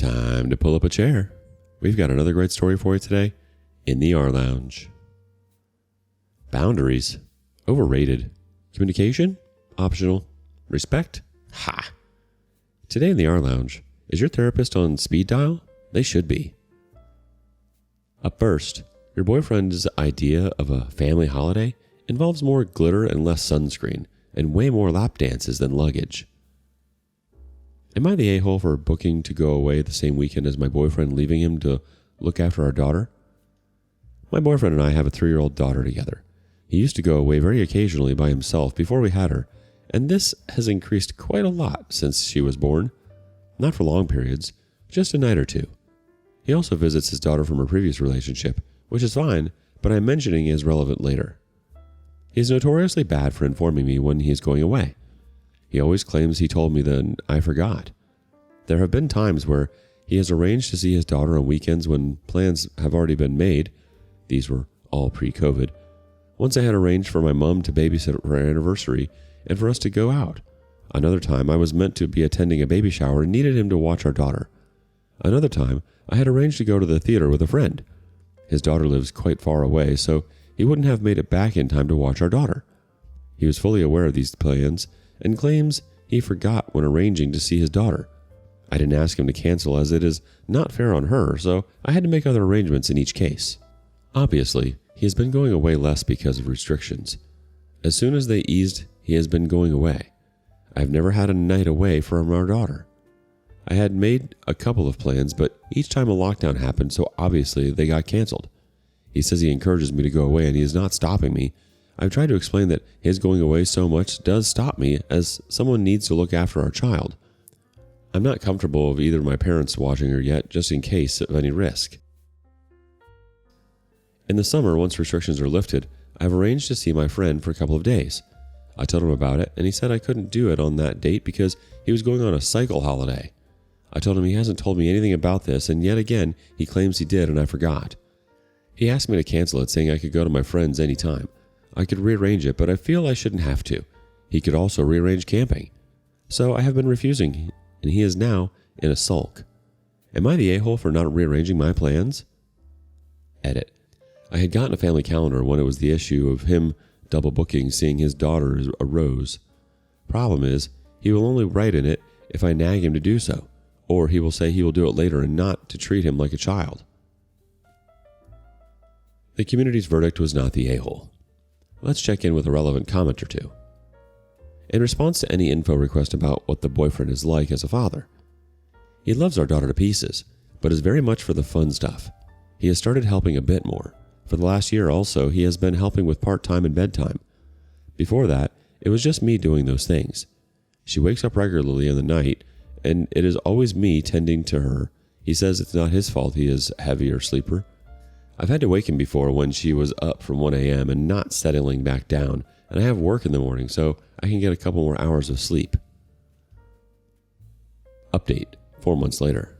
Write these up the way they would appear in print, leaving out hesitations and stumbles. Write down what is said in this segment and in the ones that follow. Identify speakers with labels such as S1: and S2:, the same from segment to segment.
S1: Time to pull up a chair. We've got another great story for you today in the rLounge. Boundaries. Overrated. Communication. Optional. Respect. Ha! Today in the rLounge, is your therapist on speed dial? They should be. Up first, your boyfriend's idea of a family holiday involves more glitter and less sunscreen, and way more lap dances than luggage. Am I the a-hole for booking to go away the same weekend as my boyfriend, leaving him to look after our daughter? My boyfriend and I have a 3-year-old daughter together. He used to go away very occasionally by himself before we had her, and this has increased quite a lot since she was born. Not for long periods, just a night or two. He also visits his daughter from her previous relationship, which is fine, but I'm mentioning is relevant later. He is notoriously bad for informing me when he is going away. He always claims he told me, then I forgot. There have been times where he has arranged to see his daughter on weekends when plans have already been made. These were all pre-COVID. Once I had arranged for my mom to babysit for our anniversary and for us to go out. Another time I was meant to be attending a baby shower and needed him to watch our daughter. Another time I had arranged to go to the theater with a friend. His daughter lives quite far away, so he wouldn't have made it back in time to watch our daughter. He was fully aware of these plans and claims he forgot when arranging to see his daughter. I didn't ask him to cancel as it is not fair on her, so I had to make other arrangements in each case. Obviously, he has been going away less because of restrictions. As soon as they eased, he has been going away. I've never had a night away from our daughter. I had made a couple of plans, but each time a lockdown happened, so obviously they got canceled. He says he encourages me to go away and he is not stopping me. I've tried to explain that his going away so much does stop me as someone needs to look after our child. I'm not comfortable of either of my parents watching her yet, just in case of any risk. In the summer, once restrictions are lifted, I've arranged to see my friend for a couple of days. I told him about it and he said I couldn't do it on that date because he was going on a cycle holiday. I told him he hasn't told me anything about this, and yet again he claims he did and I forgot. He asked me to cancel it, saying I could go to my friend's anytime. I could rearrange it, but I feel I shouldn't have to. He could also rearrange camping. So I have been refusing, and he is now in a sulk. Am I the a-hole for not rearranging my plans? Edit. I had gotten a family calendar when it was the issue of him double booking seeing his daughter arose. Problem is, he will only write in it if I nag him to do so, or he will say he will do it later and not to treat him like a child. The community's verdict was not the a-hole. Let's check in with a relevant comment or two. In response to any info request about what the boyfriend is like as a father, he loves our daughter to pieces, but is very much for the fun stuff. He has started helping a bit more. For the last year also, he has been helping with part-time and bedtime. Before that, it was just me doing those things. She wakes up regularly in the night, and it is always me tending to her. He says it's not his fault he is a heavier sleeper. I've had to wake him before when she was up from 1 a.m. and not settling back down, and I have work in the morning, so I can get a couple more hours of sleep. Update, 4 months later.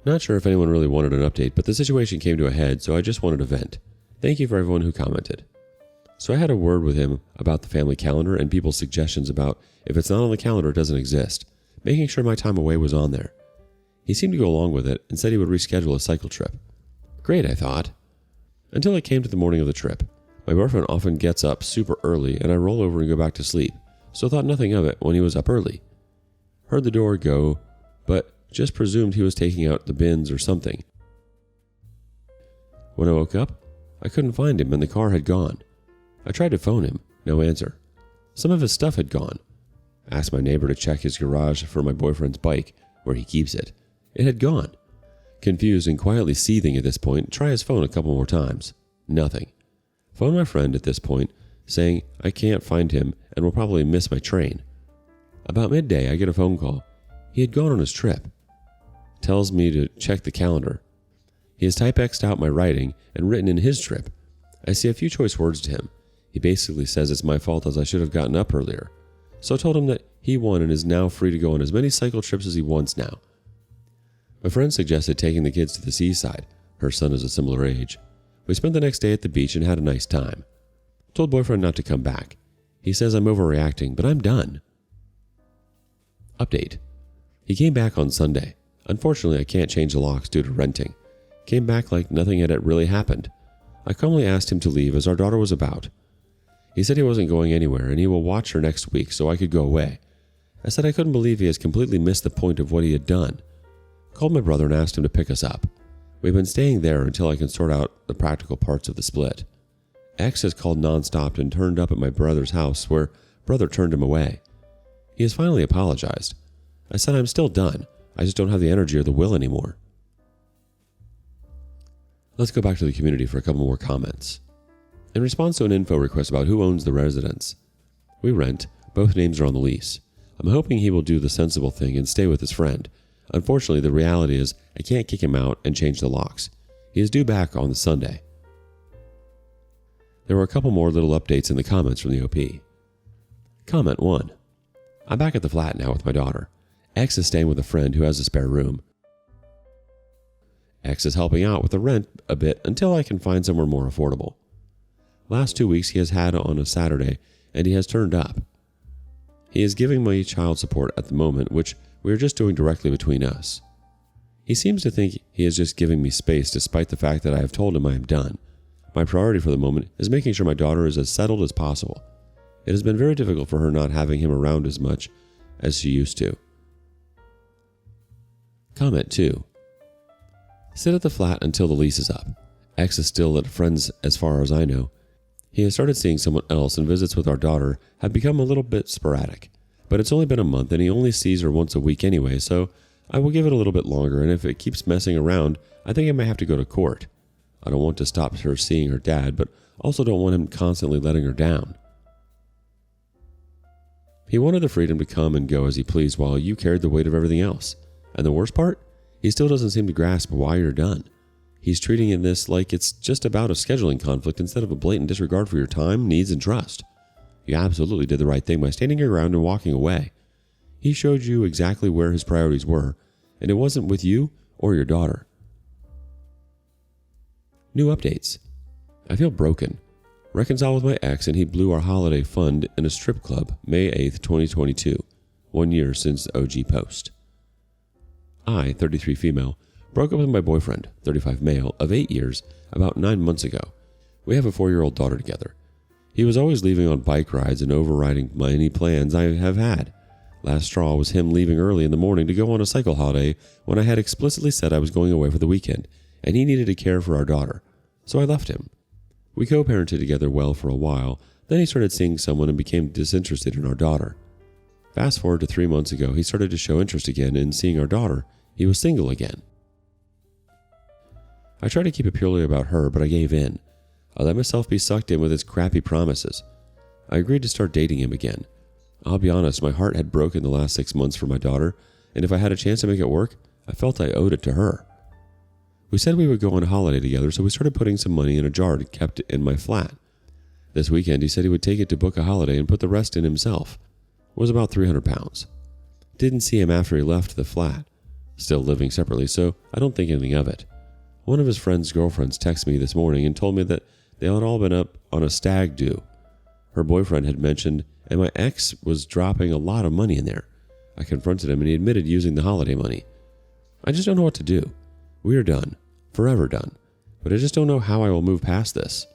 S1: Not sure if anyone really wanted an update, but the situation came to a head, so I just wanted to vent. Thank you for everyone who commented. So I had a word with him about the family calendar and people's suggestions about if it's not on the calendar, it doesn't exist, making sure my time away was on there. He seemed to go along with it and said he would reschedule a cycle trip. Great, I thought. Until it came to the morning of the trip. My boyfriend often gets up super early and I roll over and go back to sleep, so thought nothing of it when he was up early. Heard the door go, but just presumed he was taking out the bins or something. When I woke up, I couldn't find him and the car had gone. I tried to phone him, no answer. Some of his stuff had gone. Asked my neighbor to check his garage for my boyfriend's bike, where he keeps it. It had gone. Confused and quietly seething at this point, try his phone a couple more times. Nothing. Phone my friend at this point, saying I can't find him and will probably miss my train. About midday, I get a phone call. He had gone on his trip. Tells me to check the calendar. He has type-X'd out my writing and written in his trip. I say a few choice words to him. He basically says it's my fault as I should have gotten up earlier. So I told him that he won and is now free to go on as many cycle trips as he wants now. My friend suggested taking the kids to the seaside. Her son is a similar age. We spent the next day at the beach and had a nice time. Told boyfriend not to come back. He says I'm overreacting, but I'm done. Update. He came back on Sunday. Unfortunately, I can't change the locks due to renting. Came back like nothing had really happened. I calmly asked him to leave as our daughter was about. He said he wasn't going anywhere and he will watch her next week so I could go away. I said I couldn't believe he has completely missed the point of what he had done. Called my brother and asked him to pick us up. We've been staying there until I can sort out the practical parts of the split. X has called nonstop and turned up at my brother's house where brother turned him away. He has finally apologized. I said I'm still done. I just don't have the energy or the will anymore. Let's go back to the community for a couple more comments. In response to an info request about who owns the residence, we rent, both names are on the lease. I'm hoping he will do the sensible thing and stay with his friend. Unfortunately, the reality is I can't kick him out and change the locks. He is due back on the Sunday. There were a couple more little updates in the comments from the OP. Comment 1. I'm back at the flat now with my daughter. X is staying with a friend who has a spare room. X is helping out with the rent a bit until I can find somewhere more affordable. Last 2 weeks he has had on a Saturday and he has turned up. He is giving me child support at the moment, which we are just doing directly between us. He seems to think he is just giving me space despite the fact that I have told him I am done. My priority for the moment is making sure my daughter is as settled as possible. It has been very difficult for her not having him around as much as she used to. Comment 2. Sit at the flat until the lease is up. X is still at a friend's as far as I know. He has started seeing someone else and visits with our daughter have become a little bit sporadic. But it's only been a month and he only sees her once a week anyway, so I will give it a little bit longer, and if it keeps messing around, I think I may have to go to court. I don't want to stop her seeing her dad, but also don't want him constantly letting her down. He wanted the freedom to come and go as he pleased while you carried the weight of everything else. And the worst part? He still doesn't seem to grasp why you're done. He's treating this like it's just about a scheduling conflict instead of a blatant disregard for your time, needs, and trust. You absolutely did the right thing by standing your ground and walking away. He showed you exactly where his priorities were, and it wasn't with you or your daughter. New updates. I feel broken. Reconciled with my ex and he blew our holiday fund in a strip club May 8th, 2022, 1 year since the OG post. I, 33 female, broke up with my boyfriend, 35 male, of 8 years about 9 months ago. We have a 4-year-old daughter together. He was always leaving on bike rides and overriding any plans I have had. Last straw was him leaving early in the morning to go on a cycle holiday when I had explicitly said I was going away for the weekend, and he needed to care for our daughter. So I left him. We co-parented together well for a while, then he started seeing someone and became disinterested in our daughter. Fast forward to 3 months ago, he started to show interest again in seeing our daughter. He was single again. I tried to keep it purely about her, but I gave in. I let myself be sucked in with his crappy promises. I agreed to start dating him again. I'll be honest, my heart had broken the last 6 months for my daughter, and if I had a chance to make it work, I felt I owed it to her. We said we would go on a holiday together, so we started putting some money in a jar and kept it in my flat. This weekend, he said he would take it to book a holiday and put the rest in himself. It was about £300. Didn't see him after he left the flat. Still living separately, so I don't think anything of it. One of his friend's girlfriends texted me this morning and told me that they had all been up on a stag do. Her boyfriend had mentioned, and my ex was dropping a lot of money in there. I confronted him and he admitted using the holiday money. I just don't know what to do. We are done. Forever done. But I just don't know how I will move past this.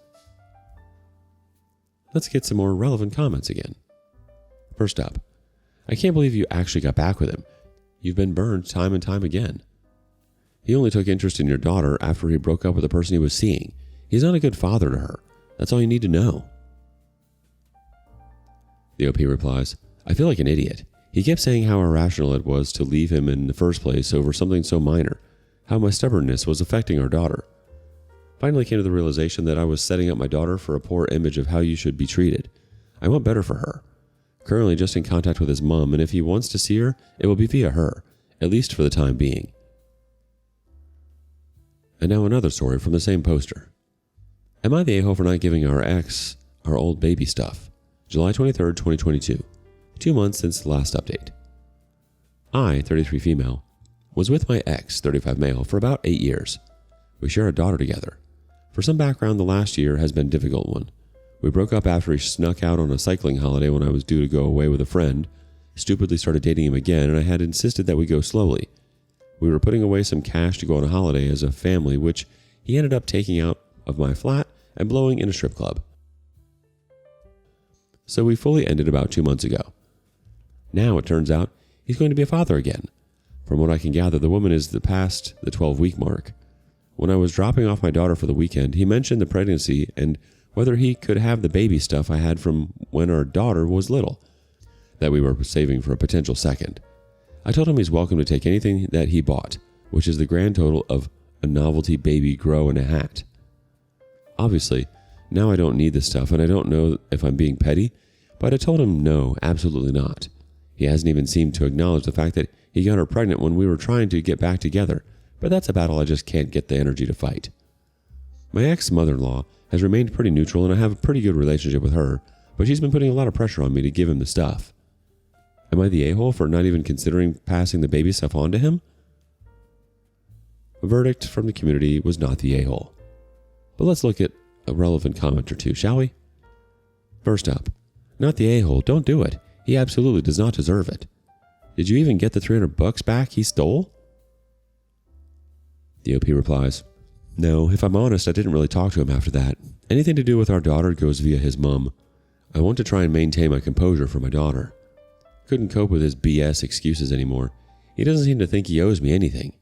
S1: Let's get some more relevant comments again. First up, I can't believe you actually got back with him. You've been burned time and time again. He only took interest in your daughter after he broke up with the person he was seeing. He's not a good father to her. That's all you need to know. The OP replies, I feel like an idiot. He kept saying how irrational it was to leave him in the first place over something so minor, how my stubbornness was affecting our daughter. Finally came to the realization that I was setting up my daughter for a poor image of how you should be treated. I want better for her. Currently just in contact with his mom, and if he wants to see her, it will be via her, at least for the time being. And now another story from the same poster. Am I the a-hole for not giving our ex our old baby stuff? July 23rd, 2022. 2 months since the last update. I, 33 female, was with my ex, 35 male, for about 8 years. We share a daughter together. For some background, the last year has been a difficult one. We broke up after he snuck out on a cycling holiday when I was due to go away with a friend, stupidly started dating him again, and I had insisted that we go slowly. We were putting away some cash to go on a holiday as a family, which he ended up taking out of my flat and blowing in a strip club. So we fully ended about 2 months ago. Now it turns out he's going to be a father again. From what I can gather, the woman is past the 12-week mark. When I was dropping off my daughter for the weekend, he mentioned the pregnancy and whether he could have the baby stuff I had from when our daughter was little, that we were saving for a potential second. I told him he's welcome to take anything that he bought, which is the grand total of a novelty baby grow and a hat. Obviously, now I don't need this stuff, and I don't know if I'm being petty, but I told him no, absolutely not. He hasn't even seemed to acknowledge the fact that he got her pregnant when we were trying to get back together, but that's a battle I just can't get the energy to fight. My ex-mother-in-law has remained pretty neutral, and I have a pretty good relationship with her, but she's been putting a lot of pressure on me to give him the stuff. Am I the a-hole for not even considering passing the baby stuff on to him? A verdict from the community was not the a-hole. But let's look at a relevant comment or two, shall we? First up, not the a-hole, don't do it. He absolutely does not deserve it. Did you even get the $300 back he stole? The OP replies, no, if I'm honest, I didn't really talk to him after that. Anything to do with our daughter goes via his mom. I want to try and maintain my composure for my daughter. Couldn't cope with his BS excuses anymore. He doesn't seem to think he owes me anything.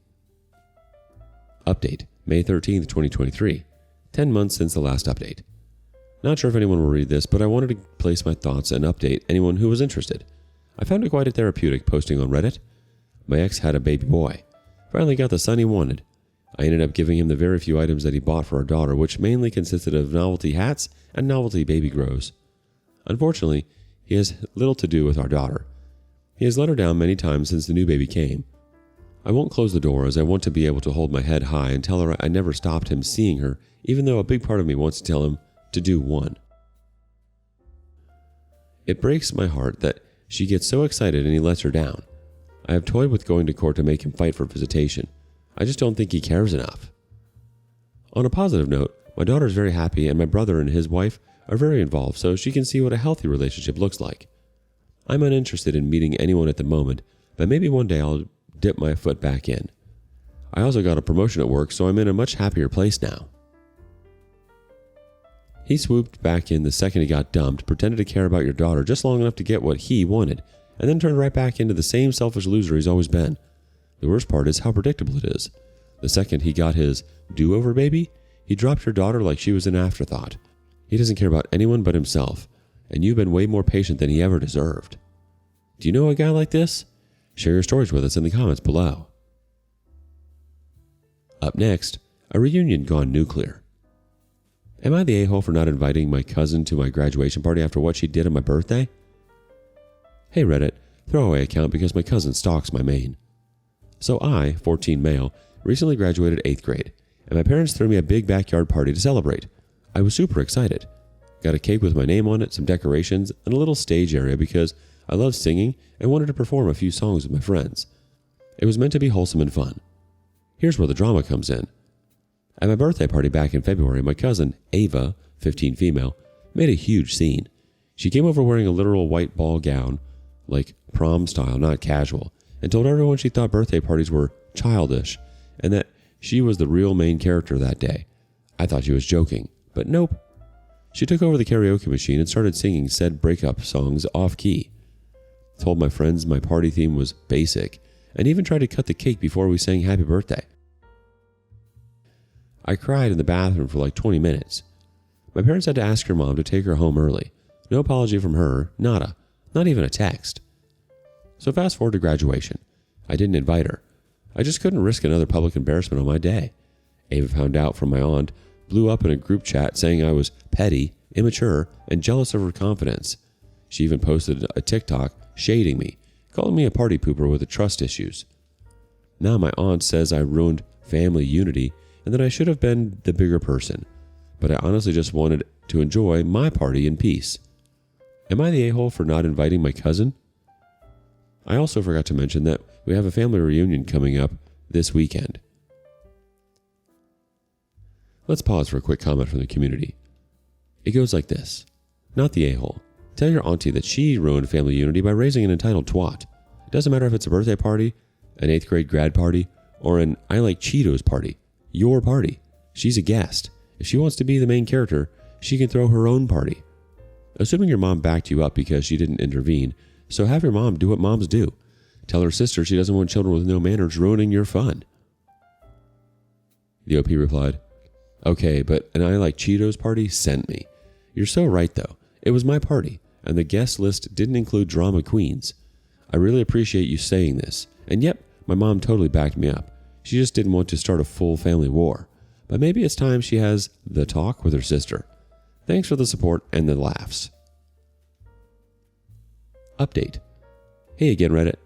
S1: Update, May 13th, 2023. 10 months since the last update. Not sure if anyone will read this, but I wanted to place my thoughts and update anyone who was interested. I found it quite therapeutic posting on Reddit. My ex had a baby boy. Finally got the son he wanted. I ended up giving him the very few items that he bought for our daughter, which mainly consisted of novelty hats and novelty baby grows. Unfortunately, he has little to do with our daughter. He has let her down many times since the new baby came. I won't close the door as I want to be able to hold my head high and tell her I never stopped him seeing her, even though a big part of me wants to tell him to do one. It breaks my heart that she gets so excited and he lets her down. I have toyed with going to court to make him fight for visitation. I just don't think he cares enough. On a positive note, my daughter is very happy and my brother and his wife are very involved so she can see what a healthy relationship looks like. I'm uninterested in meeting anyone at the moment, but maybe one day I'll dip my foot back in. I also got a promotion at work, so I'm in a much happier place now. He swooped back in the second he got dumped, pretended to care about your daughter just long enough to get what he wanted, and then turned right back into the same selfish loser he's always been. The worst part is how predictable it is. The second he got his do-over baby, he dropped your daughter like she was an afterthought. He doesn't care about anyone but himself, and you've been way more patient than he ever deserved. Do you know a guy like this? Share your stories with us in the comments below. Up next, a reunion gone nuclear. Am I the a-hole for not inviting my cousin to my graduation party after what she did on my birthday? Hey Reddit, throwaway account because my cousin stalks my main. So I, 14 male, recently graduated 8th grade, and my parents threw me a big backyard party to celebrate. I was super excited. Got a cake with my name on it, some decorations, and a little stage area because I love singing and wanted to perform a few songs with my friends. It was meant to be wholesome and fun. Here's where the drama comes in. At my birthday party back in February, my cousin, Ava, 15 female, made a huge scene. She came over wearing a literal white ball gown, like prom style, not casual, and told everyone she thought birthday parties were childish and that she was the real main character that day. I thought she was joking, but nope. She took over the karaoke machine and started singing said breakup songs off-key. Told my friends my party theme was basic, and even tried to cut the cake before we sang happy birthday. I cried in the bathroom for like 20 minutes. My parents had to ask her mom to take her home early. No apology from her, nada, not even a text. So fast forward to graduation. I didn't invite her. I just couldn't risk another public embarrassment on my day. Ava found out from my aunt, blew up in a group chat saying I was petty, immature, and jealous of her confidence. She even posted a TikTok shading me, calling me a party pooper with trust issues. Now my aunt says I ruined family unity and that I should have been the bigger person, but I honestly just wanted to enjoy my party in peace. Am I the a-hole for not inviting my cousin? I also forgot to mention that we have a family reunion coming up this weekend. Let's pause for a quick comment from the community. It goes like this. Not the a-hole. Tell your auntie that she ruined family unity by raising an entitled twat. It doesn't matter if it's a birthday party, an 8th grade grad party, or an I like Cheetos party. Your party. She's a guest. If she wants to be the main character, she can throw her own party. Assuming your mom backed you up because she didn't intervene, so have your mom do what moms do. Tell her sister she doesn't want children with no manners ruining your fun. The OP replied, okay, but an I like Cheetos party sent me. You're so right though. It was my party, and the guest list didn't include drama queens. I really appreciate you saying this. And yep, my mom totally backed me up. She just didn't want to start a full family war. But maybe it's time she has the talk with her sister. Thanks for the support and the laughs. Update. Hey again, Reddit.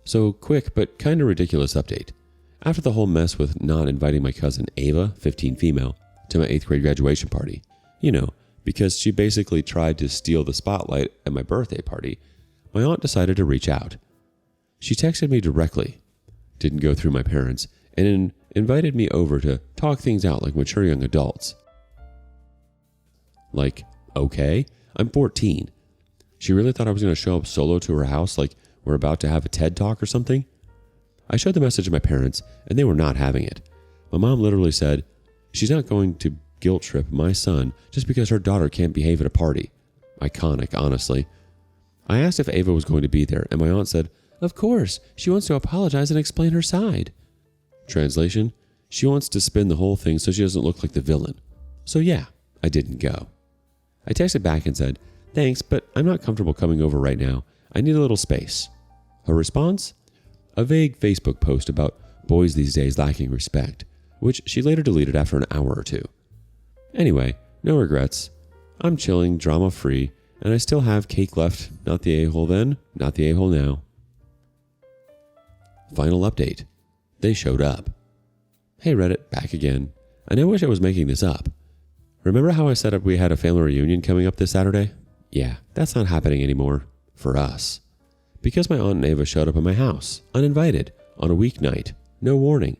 S1: So quick but kinda ridiculous update. After the whole mess with not inviting my cousin Ava, 15 female, to my 8th grade graduation party, because she basically tried to steal the spotlight at my birthday party, my aunt decided to reach out. She texted me directly, didn't go through my parents, and invited me over to talk things out like mature young adults. Like, okay, I'm 14. She really thought I was going to show up solo to her house like we're about to have a TED Talk or something? I showed the message to my parents, and they were not having it. My mom literally said, she's not going to guilt trip my son just because her daughter can't behave at a party. Iconic, honestly. I asked if Ava was going to be there, and my aunt said, of course, she wants to apologize and explain her side. Translation, she wants to spin the whole thing so she doesn't look like the villain. So yeah, I didn't go. I texted back and said, thanks, but I'm not comfortable coming over right now. I need a little space. Her response? A vague Facebook post about boys these days lacking respect, which she later deleted after an hour or two. Anyway, no regrets. I'm chilling, drama-free, and I still have cake left. Not the a-hole then, not the a-hole now. Final update. They showed up. Hey Reddit, back again. And I wish I was making this up. Remember how I said we had a family reunion coming up this Saturday? Yeah, that's not happening anymore. For us. Because my aunt and Ava showed up at my house, uninvited, on a weeknight, no warning.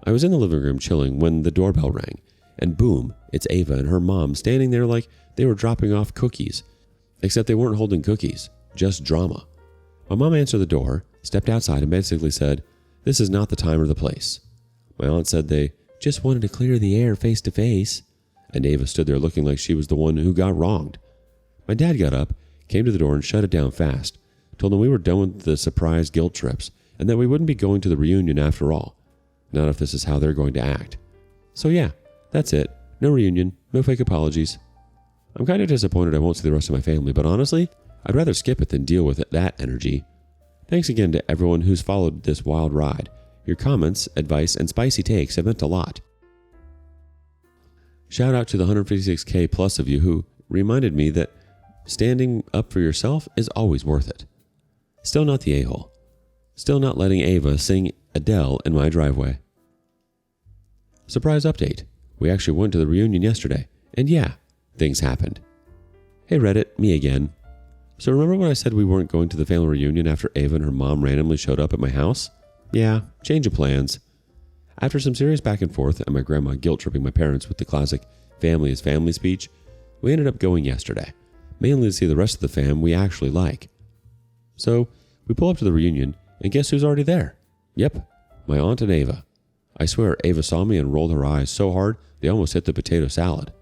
S1: I was in the living room chilling when the doorbell rang, and boom, it's Ava and her mom standing there like they were dropping off cookies. Except they weren't holding cookies, just drama. My mom answered the door, stepped outside and basically said, this is not the time or the place. My aunt said they just wanted to clear the air face to face, and Ava stood there looking like she was the one who got wronged. My dad got up, came to the door and shut it down fast, told them we were done with the surprise guilt trips and that we wouldn't be going to the reunion after all. Not if this is how they're going to act. So yeah, that's it. No reunion, no fake apologies. I'm kind of disappointed I won't see the rest of my family, but honestly, I'd rather skip it than deal with that energy. Thanks again to everyone who's followed this wild ride. Your comments, advice, and spicy takes have meant a lot. Shout out to the 156k plus of you who reminded me that standing up for yourself is always worth it. Still not the a-hole. Still not letting Ava sing Adele in my driveway. Surprise update. We actually went to the reunion yesterday. And yeah, things happened. Hey Reddit, me again. So remember when I said we weren't going to the family reunion after Ava and her mom randomly showed up at my house? Yeah, change of plans. After some serious back and forth and my grandma guilt-tripping my parents with the classic family is family speech, we ended up going yesterday. Mainly to see the rest of the fam we actually like. So, we pull up to the reunion, and guess who's already there? Yep, my aunt and Ava. I swear Ava saw me and rolled her eyes so hard they almost hit the potato salad.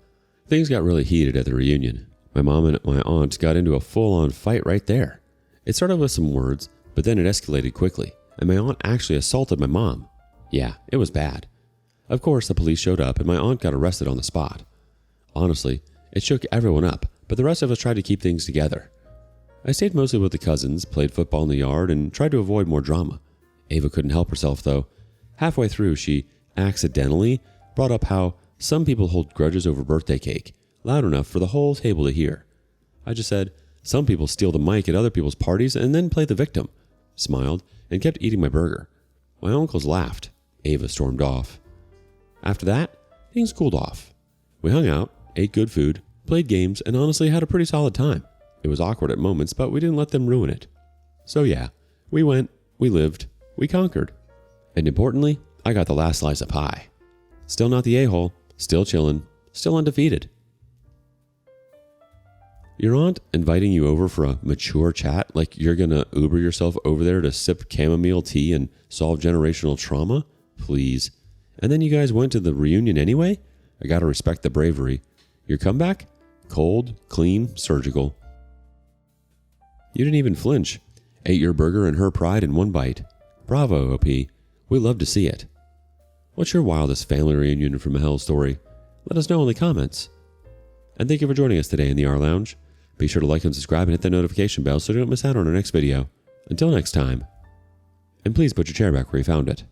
S1: Things got really heated at the reunion. My mom and my aunt got into a full-on fight right there. It started with some words, but then it escalated quickly, and my aunt actually assaulted my mom. Yeah, it was bad. Of course, the police showed up, and my aunt got arrested on the spot. Honestly, it shook everyone up, but the rest of us tried to keep things together. I stayed mostly with the cousins, played football in the yard, and tried to avoid more drama. Ava couldn't help herself, though. Halfway through, she accidentally brought up how some people hold grudges over birthday cake, loud enough for the whole table to hear. I just said, some people steal the mic at other people's parties and then play the victim, smiled, and kept eating my burger. My uncles laughed. Ava stormed off. After that, things cooled off. We hung out, ate good food, played games, and honestly had a pretty solid time. It was awkward at moments, but we didn't let them ruin it. So yeah, we went, we lived, we conquered. And importantly, I got the last slice of pie. Still not the a-hole, still chillin', still undefeated. Your aunt inviting you over for a mature chat like you're going to Uber yourself over there to sip chamomile tea and solve generational trauma? Please. And then you guys went to the reunion anyway? I gotta respect the bravery. Your comeback? Cold, clean, surgical. You didn't even flinch. Ate your burger and her pride in one bite. Bravo, OP. We love to see it. What's your wildest family reunion from hell story? Let us know in the comments. And thank you for joining us today in the rLounge. Be sure to like and subscribe and hit the notification bell so you don't miss out on our next video. Until next time. And please put your chair back where you found it.